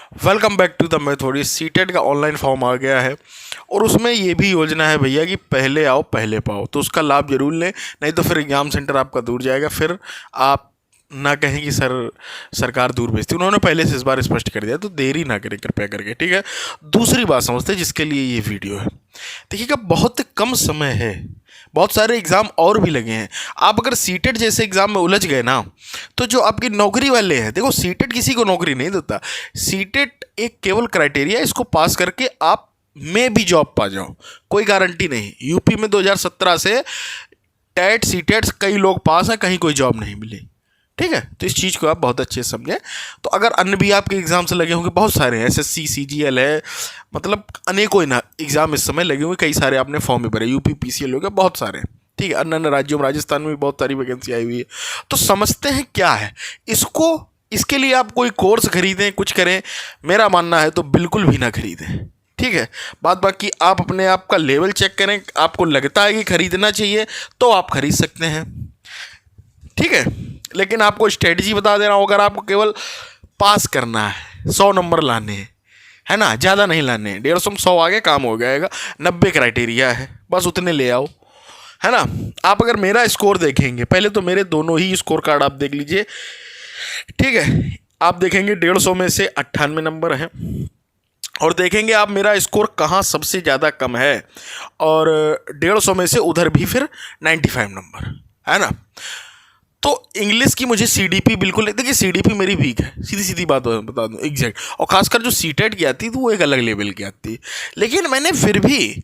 Welcome back to the method. CTET का online form आ गया है और उसमें ये भी योजना है भैया कि पहले आओ पहले पाओ, तो उसका लाभ जरूर लें, नहीं तो फिर एग्ज़ाम सेंटर आपका दूर जाएगा, फिर आप ना कहें कि सरकार दूर भेजती। उन्होंने पहले से इस बार स्पष्ट कर दिया, तो देरी ना करें कृपया करके, ठीक है। दूसरी बात समझते हैं जिसके लिए ये वीडियो है। देखिएगा, बहुत कम समय है, बहुत सारे एग्ज़ाम और भी लगे हैं। आप अगर सीटेट जैसे एग्ज़ाम में उलझ गए ना, तो जो आपकी नौकरी वाले हैं, देखो सीटेट किसी को नौकरी नहीं देता। सीटेट एक केवल क्राइटेरिया, इसको पास करके आप में भी जॉब पा जाओ, कोई गारंटी नहीं। यूपी में 2017 से टेट सीटेट कई लोग पास हैं, कहीं कोई जॉब नहीं मिली, ठीक है। तो इस चीज़ को आप बहुत अच्छे से समझें। तो अगर अन्य भी आपके एग्ज़ाम से लगे होंगे, बहुत सारे हैं, एसएससी सीजीएल है, मतलब अनेकों ना एग्ज़ाम इस समय लगे हुए, कई सारे आपने फॉर्म भी भरे, यूपी पीसीएल हो गया, बहुत सारे, ठीक है। अन्य अन्य राज्यों में, राजस्थान में भी बहुत सारी वैकेंसी आई हुई है। तो समझते हैं क्या है इसको। इसके लिए आप कोई कोर्स खरीदें, कुछ करें, मेरा मानना है तो बिल्कुल भी ना खरीदें, ठीक है। बात बाकी आप अपने आप का लेवल चेक करें, आपको लगता है कि खरीदना चाहिए तो आप खरीद सकते हैं, ठीक है। लेकिन आपको स्ट्रेटजी बता दे रहा हूँ, अगर आपको केवल पास करना है, 100 नंबर लाने हैं, है ना, ज़्यादा नहीं लाने हैं, 150 में 100 आगे काम हो जाएगा, 90 क्राइटेरिया है, बस उतने ले आओ, है ना। आप अगर मेरा स्कोर देखेंगे, पहले तो मेरे दोनों ही स्कोर कार्ड आप देख लीजिए, ठीक है। आप देखेंगे 150 में से 98 नंबर हैं, और देखेंगे आप मेरा स्कोर कहाँ सबसे ज़्यादा कम है, और 150 में से उधर भी फिर 95 नंबर, है ना। तो इंग्लिश की मुझे सीडीपी बिल्कुल, देखिए सीडीपी मेरी वीक है, सीधी सीधी बात बता दूं एग्जैक्ट, और खासकर जो सीटेट की आती है तो वो एक अलग लेवल की आती है। लेकिन मैंने फिर भी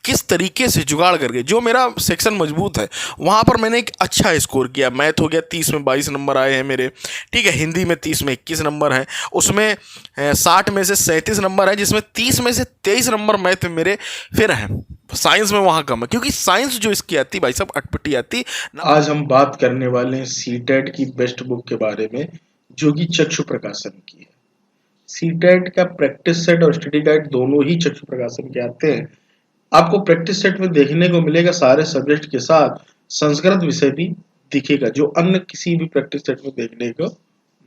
किस तरीके से जुगाड़ करके, जो मेरा सेक्शन मजबूत है वहाँ पर मैंने एक अच्छा स्कोर किया। मैथ हो गया, 30 में 22 नंबर आए हैं मेरे, ठीक है। हिंदी में 30 में 21 नंबर हैं, उसमें 60 में से 37 नंबर है, जिसमें 30 में से 23 नंबर मैथ में मेरे फिर हैं। साइंस में वहाँ कम है, क्योंकि साइंस जो इसकी आती भाई साहब अटपटी आती। आज हम बात करने वाले हैं सीटेट की बेस्ट बुक के बारे में, जो कि चक्षु प्रकाशन की है। सीटेट का प्रैक्टिस सेट और स्टडी गाइड दोनों ही चक्षु प्रकाशन के आते हैं। आपको प्रैक्टिस सेट में देखने को मिलेगा सारे सब्जेक्ट के साथ संस्कृत विषय भी दिखेगा, जो अन्य किसी भी प्रैक्टिस सेट में देखने को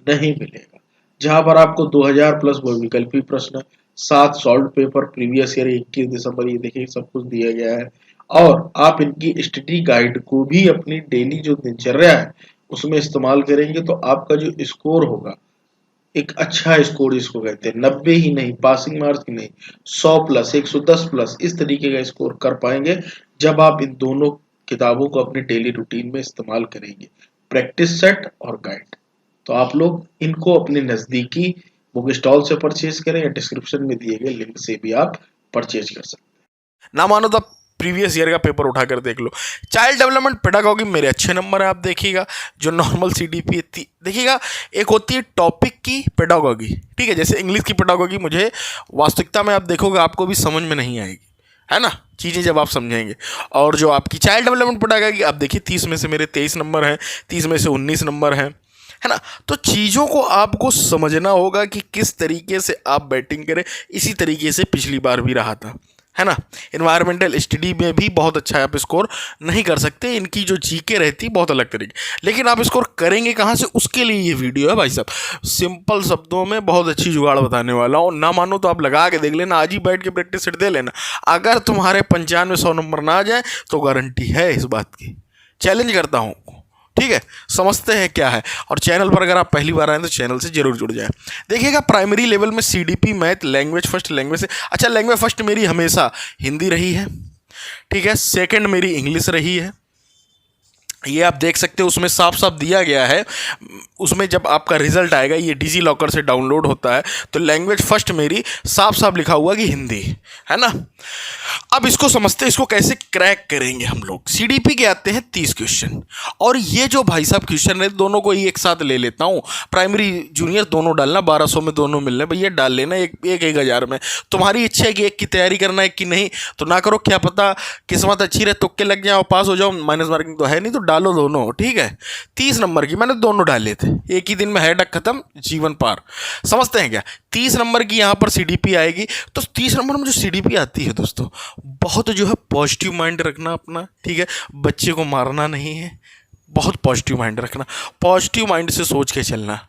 नहीं मिलेगा। जहां पर आपको 2000 प्लस बहुविकल्पी प्रश्न, 7 सॉल्व पेपर प्रीवियस ईयर 21 दिसंबर, ये देखिए सब कुछ दिया गया है। और आप इनकी स्टडी गाइड को भी अपनी डेली जो दिनचर्या है उसमें इस्तेमाल करेंगे तो आपका जो स्कोर होगा, एक अच्छा स्कोर जिसको कहते हैं, 90 ही नहीं, पासिंग मार्क्स ही नहीं, 100 प्लस, 110 प्लस, इस तरीके का स्कोर कर पाएंगे जब आप इन दोनों किताबों को अपने डेली रूटीन में इस्तेमाल करेंगे, प्रैक्टिस सेट और गाइड। तो आप लोग इनको अपने नजदीकी बुक स्टॉल से परचेज करें, या डिस्क्रिप्शन में दिए गए लिंक से भी आप परचेज कर सकते हैं। ना मानो तो प्रीवियस ईयर का पेपर उठाकर देख लो। चाइल्ड डेवलपमेंट पेडागॉगी मेरे अच्छे नंबर है, आप देखिएगा। जो नॉर्मल सीडीपी देखिएगा, एक होती है टॉपिक की पेडागॉगी, ठीक है। जैसे इंग्लिश की पेडागॉगी मुझे वास्तविकता में आप देखोगे आपको भी समझ में नहीं आएगी, है ना, चीज़ें जब आप समझेंगे। और जो आपकी चाइल्ड डेवलपमेंट पेडागॉगी, आप देखिए 30 में से मेरे 23 नंबर हैं, 30 में से 19 नंबर हैं, है ना। तो चीज़ों को आपको समझना होगा कि किस तरीके से आप बैटिंग करें। इसी तरीके से पिछली बार भी रहा था, है ना। इन्वायरमेंटल स्टडी में भी बहुत अच्छा है, आप स्कोर नहीं कर सकते, इनकी जो जीके रहती है बहुत अलग तरीके, लेकिन आप स्कोर करेंगे कहाँ से, उसके लिए ये वीडियो है भाई साहब। सिंपल शब्दों में बहुत अच्छी जुगाड़ बताने वाला हूँ। ना मानो तो आप लगा के देख लेना, आज ही बैठ के प्रैक्टिस सेट दे लेना। अगर तुम्हारे 95-100 नंबर ना आ जाए तो गारंटी है इस बात की, चैलेंज करता हूँ, ठीक है। समझते हैं क्या है। और चैनल पर अगर आप पहली बार आए तो चैनल से जरूर जुड़ जाए। देखिएगा, प्राइमरी लेवल में CDP math language first, language से अच्छा, लैंग्वेज फर्स्ट मेरी हमेशा हिंदी रही है, ठीक है। सेकंड मेरी इंग्लिश रही है, ये आप देख सकते हो, उसमें साफ साफ दिया गया है। उसमें जब आपका रिजल्ट आएगा, ये डिजी लॉकर से डाउनलोड होता है, तो लैंग्वेज फर्स्ट मेरी साफ साफ लिखा हुआ कि हिंदी, है ना। अब इसको समझते हैं, इसको कैसे क्रैक करेंगे हम लोग। सीडीपी के आते हैं 30 क्वेश्चन, और ये जो भाई साहब क्वेश्चन है दोनों को ही एक साथ ले लेता हूँ। प्राइमरी जूनियर दोनों डालना, 1200 में दोनों मिलने, भैया डाल लेना, एक 1000 में। तुम्हारी इच्छा है कि एक की तैयारी करना है कि नहीं, तो ना करो, क्या पता किस्मत अच्छी रहे, तुक्के लग जाओ, पास हो जाओ, माइनस मार्किंग तो है नहीं, तो डालो दोनों, ठीक है। 30 नंबर की मैंने दोनों डाले थे, एक ही दिन में है डक खत्म, जीवन पार। समझते हैं क्या। 30 नंबर की यहाँ पर सीडीपी आएगी। तो 30 नंबर में जो सीडीपी आती है दोस्तों, बहुत जो है पॉजिटिव माइंड रखना अपना, ठीक है। बच्चे को मारना नहीं है, बहुत पॉजिटिव माइंड रखना, पॉजिटिव माइंड से सोच के चलना।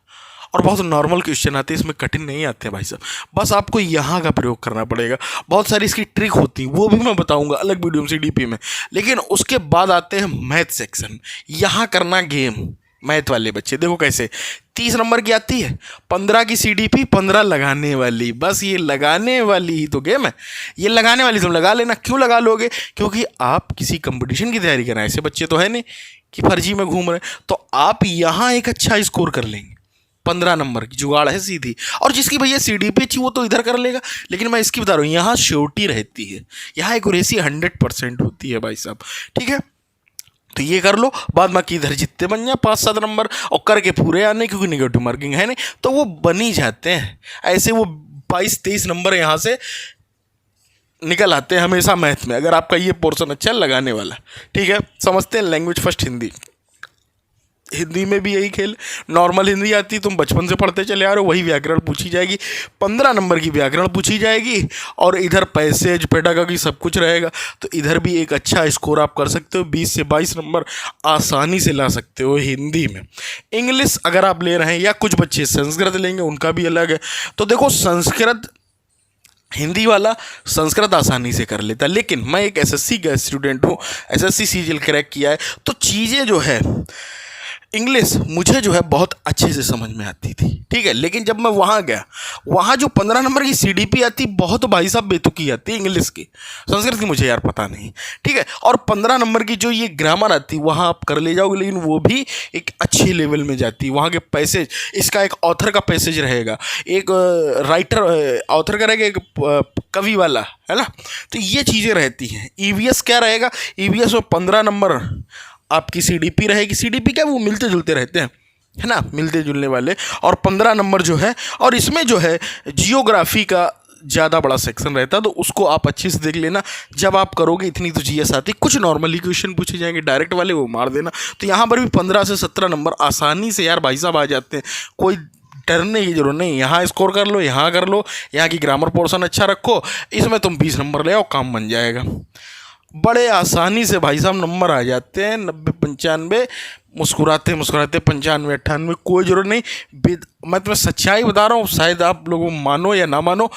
और बहुत नॉर्मल क्वेश्चन आते हैं, इसमें कठिन नहीं आते हैं भाई साहब, बस आपको यहाँ का प्रयोग करना पड़ेगा। बहुत सारी इसकी ट्रिक होती है, वो भी मैं बताऊंगा अलग वीडियो में CDP में। लेकिन उसके बाद आते हैं मैथ सेक्शन, यहाँ करना गेम। मैथ वाले बच्चे देखो कैसे, 30 नंबर की आती है, 15 की CDP, 15 लगाने वाली। बस ये लगाने वाली ही तो गेम है, ये लगाने वाली तुम लगा लेना। क्यों लगा लोगे? क्योंकि आप किसी कंपटीशन की तैयारी कर रहे हैं, ऐसे बच्चे तो है नहीं कि फर्जी में घूम रहे हैं, तो आप यहाँ एक अच्छा स्कोर कर लेंगे। 15 नंबर की जुगाड़ है सीधी। और जिसकी भैया CDP अच्छी वो तो इधर कर लेगा, लेकिन मैं इसकी बता रहा हूँ, यहाँ श्योरिटी रहती है, यहाँ एक्यूरेसी 100% होती है भाई साहब, ठीक है। तो ये कर लो, बाद बाकी इधर जितने बन जाए 5-7 नंबर और करके पूरे आने, क्योंकि निगेटिव मार्किंग है नहीं तो वो बन ही जाते हैं। ऐसे वो 22-23 नंबर यहाँ से निकल आते हैं हमेशा मैथ में, अगर आपका ये पोर्शन अच्छा है लगाने वाला, ठीक है। समझते हैं लैंग्वेज फर्स्ट हिंदी। हिंदी में भी यही खेल, नॉर्मल हिंदी आती तुम बचपन से पढ़ते चले आ रहे हो, वही व्याकरण पूछी जाएगी, 15 नंबर की व्याकरण पूछी जाएगी, और इधर पैसेज पेडागॉजी सब कुछ रहेगा। तो इधर भी एक अच्छा स्कोर आप कर सकते हो, 20 से 22 नंबर आसानी से ला सकते हो हिंदी में। इंग्लिश अगर आप ले रहे हैं, या कुछ बच्चे संस्कृत लेंगे, उनका भी अलग है। तो देखो संस्कृत, हिंदी वाला संस्कृत आसानी से कर लेता, लेकिन मैं एक SSC का स्टूडेंट हूँ, SSC CGL क्रैक किया है, तो चीज़ें जो है इंग्लिश मुझे जो है बहुत अच्छे से समझ में आती थी, ठीक है। लेकिन जब मैं वहाँ गया, वहाँ जो 15 नंबर की CDP आती, बहुत भाई साहब बेतुकी आती है इंग्लिश की, संस्कृत की मुझे यार पता नहीं, ठीक है। और 15 नंबर की जो ये ग्रामर आती, वहाँ आप कर ले जाओगे, लेकिन वो भी एक अच्छे लेवल में जाती है। वहाँ के पैसेज, इसका एक ऑथर का पैसेज रहेगा, एक राइटर ऑथर का रहेगा, एक कवि वाला, है ना। तो ये चीज़ें रहती हैं। EVS क्या रहेगा? EVS में 15 नंबर आपकी CDP रहेगी। CDP क्या, वो मिलते जुलते रहते हैं, है ना, मिलते जुलने वाले। और 15 नंबर जो है, और इसमें जो है जियोग्राफी का ज़्यादा बड़ा सेक्शन रहता है, तो उसको आप अच्छे से देख लेना। जब आप करोगे इतनी तो GS आती, कुछ नॉर्मली क्वेश्चन पूछे जाएंगे डायरेक्ट वाले, वो मार देना। तो यहाँ पर भी 15 से 17 नंबर आसानी से यार भाई साहब आ जाते हैं, कोई डरने की जरूरत नहीं। यहाँ स्कोर कर लो, यहाँ कर लो, यहाँ की ग्रामर पोर्शन अच्छा रखो, इसमें तुम 20 नंबर ले आओ, काम बन जाएगा। बड़े आसानी से भाई साहब नंबर आ जाते हैं, 90-95, मुस्कुराते मुस्कुराते 95-98, कोई ज़रूरत नहीं। मैं तुम्हें सच्चाई बता रहा हूँ, शायद आप लोगों मानो या ना मानो,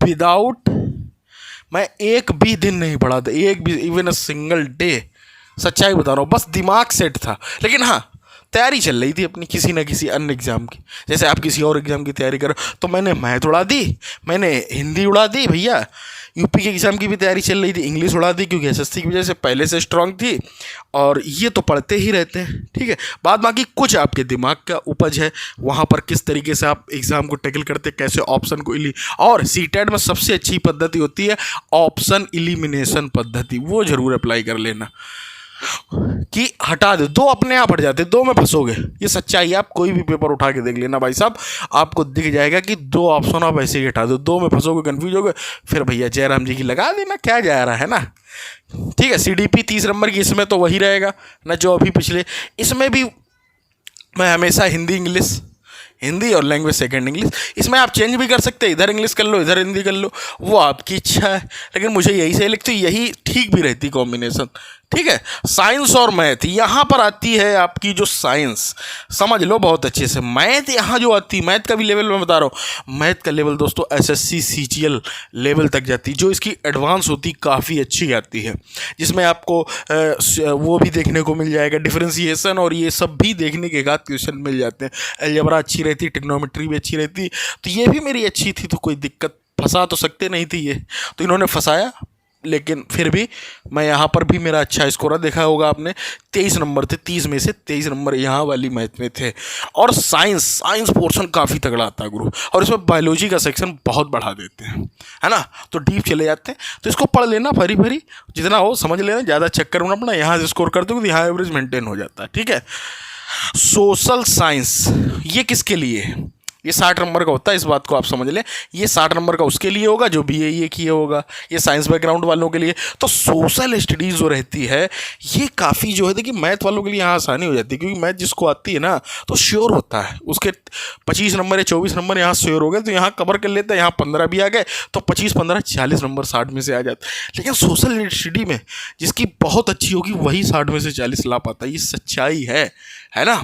विदाउट मैं एक भी दिन नहीं पढ़ा था, एक भी, इवन अ सिंगल डे, सच्चाई बता रहा हूँ, बस दिमाग सेट था। लेकिन हाँ, तैयारी चल रही थी अपनी किसी न किसी अन्य एग्ज़ाम की। जैसे आप किसी और एग्ज़ाम की तैयारी करो, तो मैंने मैथ उड़ा दी, मैंने हिंदी उड़ा दी भैया, यूपी के एग्ज़ाम की भी तैयारी चल रही थी, इंग्लिश उड़ा दी, क्योंकि SSC की वजह से पहले से स्ट्रांग थी, और ये तो पढ़ते ही रहते हैं, ठीक है। बाद बाकी कुछ आपके दिमाग का उपज है, वहाँ पर किस तरीके से आप एग्ज़ाम को टैकल करते, कैसे ऑप्शन को और CTET में सबसे अच्छी पद्धति होती है ऑप्शन एलिमिनेशन पद्धति, वो ज़रूर अप्लाई कर लेना, कि हटा दे, 2 अपने आप हट जाते, 2 में फंसोगे, ये सच्चाई है। आप कोई भी पेपर उठा के देख लेना भाई साहब, आपको दिख जाएगा कि 2 ऑप्शन आप ऐसे ही हटा दो, 2 में फंसोगे, कंफ्यूज होगे, फिर भैया जयराम जी की लगा देना, क्या जा रहा है ना, ठीक है। CDP 30 नंबर की, इसमें तो वही रहेगा ना जो अभी पिछले, इसमें भी मैं हमेशा हिंदी इंग्लिश, हिंदी और लैंग्वेज सेकंड इंग्लिश, इसमें आप चेंज भी कर सकते हैं, इधर इंग्लिश कर लो, इधर हिंदी कर लो, वो आपकी इच्छा है। लेकिन मुझे यही सही लगती है, यही ठीक भी रहती कॉम्बिनेशन, ठीक है। साइंस और मैथ, यहाँ पर आती है आपकी जो साइंस, समझ लो बहुत अच्छे से। मैथ यहाँ जो आती है, मैथ का भी लेवल मैं बता रहा हूँ, मैथ का लेवल दोस्तों SSC CGL लेवल तक जाती है, जो इसकी एडवांस होती काफ़ी अच्छी आती है, जिसमें आपको वो भी देखने को मिल जाएगा, डिफरेंशिएशन और ये सब भी देखने के बाद क्वेश्चन मिल जाते हैं। अलजेब्रा अच्छी रहती, ट्रिग्नोमेट्री भी अच्छी रहती, तो ये भी मेरी अच्छी थी, तो कोई दिक्कत, फंसा तो सकते नहीं थी ये, तो इन्होंने फंसाया, लेकिन फिर भी मैं यहाँ पर भी मेरा अच्छा स्कोर देखा होगा आपने, 23 नंबर थे, 30 में से 23 नंबर यहाँ वाली मैथ में थे। और साइंस पोर्शन काफ़ी तगड़ा आता है गुरु, और इसमें बायोलॉजी का सेक्शन बहुत बढ़ा देते हैं, है ना, तो डीप चले जाते हैं। तो इसको पढ़ लेना, भरी भरी जितना हो समझ लेना, ज़्यादा चक्कर में अपना यहाँ से स्कोर कर दोगे तो यहाँ एवरेज मेंटेन हो जाता है, ठीक है। सोशल साइंस ये किसके लिए है? ये 60 नंबर का होता है, इस बात को आप समझ लें। ये 60 नंबर का उसके लिए होगा जो BA किया होगा, ये साइंस बैकग्राउंड वालों के लिए। तो सोशल स्टडीज़ जो रहती है ये काफ़ी जो है, देखिए मैथ वालों के लिए यहाँ आसानी हो जाती है, क्योंकि मैथ जिसको आती है ना तो श्योर होता है, उसके 25 नंबर या 24 नंबर यहाँ श्योर हो गए, तो यहाँ कवर कर लेते हैं, यहाँ 15 भी आ गए, तो 25, 15, 40 नंबर 60 में से आ जाते। लेकिन सोशल स्टडी में जिसकी बहुत अच्छी होगी वही 60 में से 40 ला पाता है, ये सच्चाई है है ना।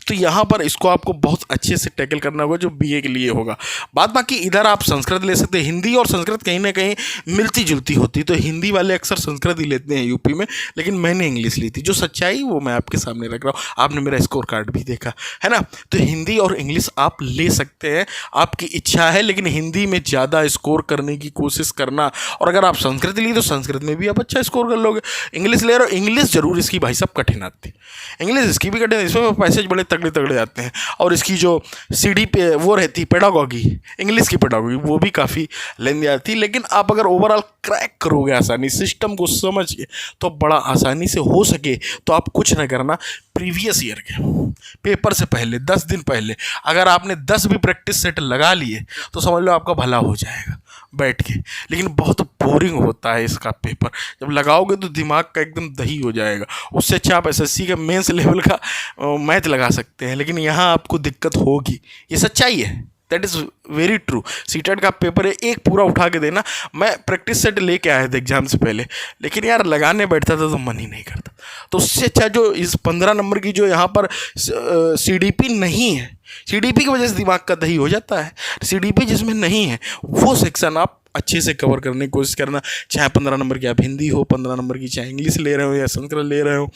तो यहाँ पर इसको आपको बहुत अच्छे से टैकल करना होगा, जो बीए के लिए होगा। बाद बाकी इधर आप संस्कृत ले सकते हैं। हिंदी और संस्कृत कहीं ना कहीं मिलती जुलती होती, तो हिंदी वाले अक्सर संस्कृत ही लेते हैं यूपी में, लेकिन मैंने इंग्लिश ली थी। जो सच्चाई वो मैं आपके सामने रख रहा हूँ, आपने मेरा स्कोर कार्ड भी देखा है ना। तो हिंदी और इंग्लिश आप ले सकते हैं, आपकी इच्छा है, लेकिन हिंदी में ज़्यादा स्कोर करने की कोशिश करना। और अगर आप संस्कृत ली तो संस्कृत में भी आप अच्छा स्कोर कर लोगे। इंग्लिश ले रहे हो, इंग्लिश जरूर इसकी भाई साहब कठिन आती है, इंग्लिश इसकी भी कठिन, इसमें पैसेज बड़े तगड़े तगड़े आते हैं। और इसकी जो सीडी पे वो रहती है पेडागॉगी, इंग्लिश की पेडागॉगी, वो भी काफ़ी लेंदी आती है। लेकिन आप अगर ओवरऑल क्रैक करोगे आसानी सिस्टम को समझ के, तो बड़ा आसानी से हो सके तो आप कुछ ना करना, प्रीवियस ईयर के पेपर से पहले 10 दिन पहले अगर आपने 10 भी प्रैक्टिस सेट लगा लिए तो समझ लो आपका भला हो जाएगा बैठ के। लेकिन बहुत बोरिंग होता है इसका पेपर, जब लगाओगे तो दिमाग का एकदम दही हो जाएगा। उससे अच्छा आप एसएससी के मेंस लेवल का मैथ लगा सकते हैं, लेकिन यहाँ आपको दिक्कत होगी, ये सच्चाई है। That is very true. CTET का पेपर है, एक पूरा उठा के देना। मैं प्रैक्टिस सेट लेके आया था एग्जाम से पहले, लेकिन यार लगाने बैठता था तो मन ही नहीं करता। तो उससे अच्छा जो इस 15 नंबर की जो यहाँ पर सीडीपी नहीं है, सीडीपी की वजह से दिमाग का दही हो जाता है। सीडीपी जिसमें नहीं है वो सेक्शन आप अच्छे से कवर करने की कोशिश करना। चाहे 15 नंबर की आप हिंदी हो, 15 नंबर की चाहे इंग्लिश ले रहे हो या संस्कृत ले रहे हो,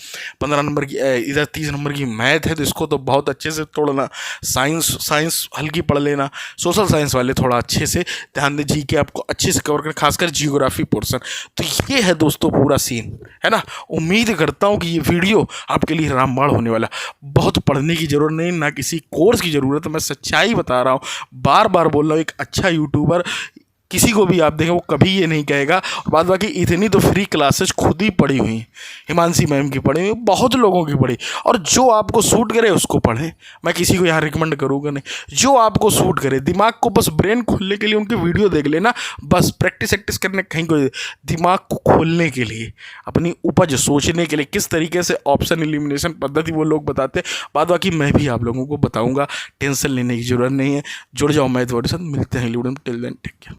15 नंबर की इधर 30 नंबर की मैथ है तो इसको तो बहुत अच्छे से तोड़ना। साइंस हल्की पढ़ लेना, सोशल साइंस वाले थोड़ा अच्छे से ध्यान दें, जीके आपको अच्छे से कवर करना, खासकर जियोग्राफी पोर्शन। तो ये है दोस्तों पूरा सीन, है ना। उम्मीद करता हूँ कि ये वीडियो आपके लिए रामबाण होने वाला। बहुत पढ़ने की ज़रूरत नहीं, ना किसी कोर्स की ज़रूरत है, मैं सच्चाई बता रहा हूँ, बार बार बोल रहा हूँ। एक अच्छा यूट्यूबर किसी को भी आप देखें वो कभी ये नहीं कहेगा। और बाद बाकी इतनी तो फ्री क्लासेस खुद ही पढ़ी हुई, हिमांशी मैम की पढ़ी हुई, बहुत लोगों की पढ़ी। और जो आपको सूट करे उसको पढ़ें, मैं किसी को यहाँ रिकमेंड करूँगा नहीं। जो आपको सूट करे, दिमाग को बस ब्रेन खोलने के लिए उनकी वीडियो देख लेना, बस प्रैक्टिस करने कहीं को, दिमाग को खोलने के लिए, अपनी उपज सोचने के लिए किस तरीके से ऑप्शन एलिमिनेशन पद्धति वो लोग बताते हैं। बाद बाकी मैं भी आप लोगों को बताऊँगा, टेंशन लेने की जरूरत नहीं है। जुड़ जाओ मैथ वर्ड, मिलते हैं टिल देन, टेक केयर।